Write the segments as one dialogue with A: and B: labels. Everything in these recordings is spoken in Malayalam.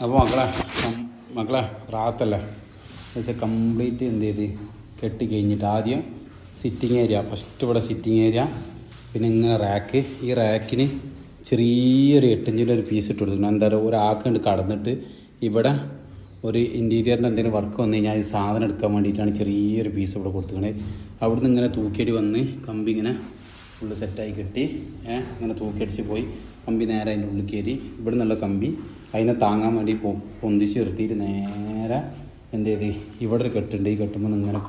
A: അപ്പോൾ മക്കളെ റാത്തല്ലേ എന്നുവെച്ചാൽ കംപ്ലീറ്റ് എന്ത് ചെയ്ത് കെട്ടി കഴിഞ്ഞിട്ട് ആദ്യം സിറ്റിംഗ് ഏരിയ, ഫസ്റ്റ് ഇവിടെ സിറ്റിംഗ് ഏരിയ, പിന്നെ ഇങ്ങനെ റാക്ക്. ഈ റാക്കിന് ചെറിയൊരു 8 ഇഞ്ചിൻ്റെ ഒരു പീസ് ഇട്ട് കൊടുത്തിട്ടുണ്ട്. എന്താ പറയുക, ഒരാൾക്ക് കൊണ്ട് കടന്നിട്ട് ഇവിടെ ഒരു ഇൻറ്റീരിയറിൻ്റെ എന്തെങ്കിലും വർക്ക് വന്നു കഴിഞ്ഞാൽ ഈ സാധനം എടുക്കാൻ വേണ്ടിയിട്ടാണ് ചെറിയൊരു പീസ് ഇവിടെ കൊടുത്തിരിക്കുന്നത്. അവിടുന്ന് ഇങ്ങനെ തൂക്കിയടി വന്ന് കമ്പി ഇങ്ങനെ ഫുള്ള് സെറ്റായി കെട്ടി ഇങ്ങനെ തൂക്കിയടിച്ച് പോയി കമ്പി നേരെ അതിൻ്റെ ഉള്ളിൽ കയറി. ഇവിടെ നിന്നുള്ള കമ്പി അതിനെ താങ്ങാൻ വേണ്ടി പൊന്തിച്ച് നിർത്തിയിട്ട് നേരെ എന്ത് ചെയ്ത് ഇവിടെ ഒരു കെട്ടുണ്ട്. ഈ കെട്ടുമ്പോൾ ഇങ്ങനെ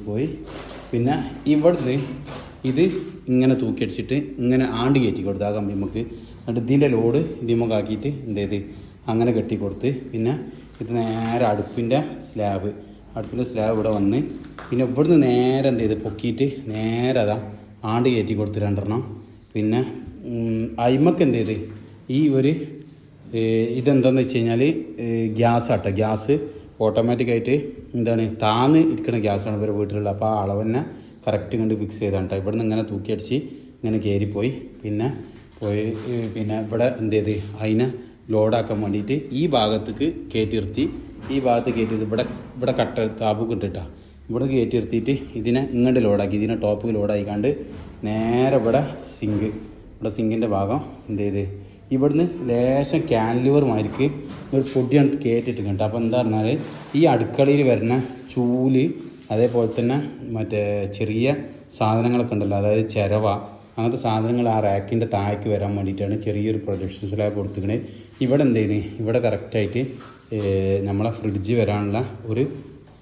A: പോയി പിന്നെ ഇവിടുന്ന് ഇത് ഇങ്ങനെ തൂക്കിയടിച്ചിട്ട് ഇങ്ങനെ ആണ്ട് കയറ്റി കൊടുത്ത് ആ കമ്പി നമുക്ക്. എന്നിട്ട് ഇതിൻ്റെ ലോഡ് ഇതിമൊക്കെ ആക്കിയിട്ട് എന്ത് ചെയ്ത് അങ്ങനെ കെട്ടി കൊടുത്ത്. പിന്നെ ഇത് നേരെ അടുപ്പിൻ്റെ സ്ലാബ് ഇവിടെ വന്ന് പിന്നെ ഇവിടുന്ന് നേരെ എന്ത് ചെയ്ത് പൊക്കിയിട്ട് നേരെ അതാ ആണ്ട് കയറ്റി കൊടുത്ത് 2 പിന്നെ അയിമക്ക് എന്ത് ചെയ്ത് ഈ ഒരു ഇതെന്താണെന്ന് വെച്ച് കഴിഞ്ഞാൽ ഗ്യാസ് ഓട്ടോമാറ്റിക്കായിട്ട് എന്താണ് താന്ന് ഇരിക്കുന്ന ഗ്യാസാണ് ഇവരെ വീട്ടിലുള്ള. അപ്പോൾ ആ അളവ് തന്നെ കറക്റ്റ് കൊണ്ട് ഫിക്സ് ചെയ്താണ് കേട്ടോ. ഇവിടെ നിന്ന് ഇങ്ങനെ തൂക്കിയടിച്ച് ഇങ്ങനെ കയറിപ്പോയി പിന്നെ ഇവിടെ എന്ത് ചെയ്ത് അതിനെ ലോഡാക്കാൻ വേണ്ടിയിട്ട് ഈ ഭാഗത്തേക്ക് കയറ്റി നിർത്തി. ഈ ഭാഗത്ത് കയറ്റി ഇവിടെ കട്ട താബുക്ക് ഇട്ടിട്ടാ ഇവിടെ കയറ്റി നിർത്തിയിട്ട് ഇതിനെ ഇങ്ങോട്ട് ലോഡാക്കി. ഇതിനെ ടോപ്പ് ലോഡായിക്കാണ്ട് നേരെ ഇവിടെ സിങ്കിൻ്റെ ഭാഗം എന്ത് ചെയ്ത് ഇവിടുന്ന് ലേശം ക്യാൻലിവർ മാരിക്ക് ഒരു പൊടിയാണ് കയറ്റിയിട്ടുണ്ട്. അപ്പോൾ എന്താ പറഞ്ഞാൽ ഈ അടുക്കളയിൽ വരുന്ന ചൂല്, അതേപോലെ തന്നെ മറ്റേ ചെറിയ സാധനങ്ങളൊക്കെ ഉണ്ടല്ലോ, അതായത് ചിരവ അങ്ങനത്തെ സാധനങ്ങൾ ആ റാക്കിൻ്റെ താഴേക്ക് വരാൻ വേണ്ടിയിട്ടാണ് ചെറിയൊരു പ്രൊജക്ഷൻ സ്ലാബ് കൊടുത്തിരിക്കുന്നത്. ഇവിടെ എന്ത് ചെയ്യുന്നത്, ഇവിടെ കറക്റ്റായിട്ട് നമ്മളെ ഫ്രിഡ്ജ് വരാനുള്ള ഒരു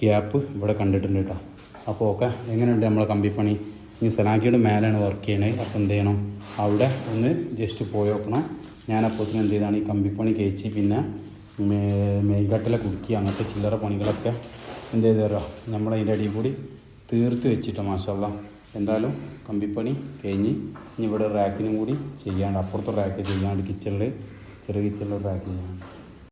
A: ഗ്യാപ്പ് ഇവിടെ കണ്ടിട്ടുണ്ട് കേട്ടോ. അപ്പോൾ ഓക്കെ, എങ്ങനെയുണ്ട് നമ്മളെ കമ്പിപ്പണി? ഇനി സനാക്കിയുടെ മേലാണ് വർക്ക് ചെയ്യണത്. അപ്പോൾ എന്ത് ചെയ്യണം, അവിടെ ഒന്ന് ജസ്റ്റ് പോയി നോക്കണം. ഞാനപ്പോഴത്തേനും എന്ത് ചെയ്താണ് ഈ കമ്പിപ്പണി കഴിച്ച് പിന്നെ മെയിൻകട്ടിലെ കുടുക്കി അങ്ങനത്തെ ചില്ലറ പണികളൊക്കെ എന്ത് ചെയ്ത് തരാം നമ്മളതിൻ്റെ അടിയിൽ കൂടി തീർത്ത് വെച്ചിട്ടോ. മാഷാല്ലാ, എന്തായാലും കമ്പിപ്പണി കഴിഞ്ഞ് ഇനി ഇവിടെ റാക്കിനും കൂടി ചെയ്യാണ്ട്, അപ്പുറത്തെ റാക്ക് ചെയ്യാണ്ട്, ചെറിയ കിച്ചണിൽ റാക്ക് ചെയ്യാണ്ട്.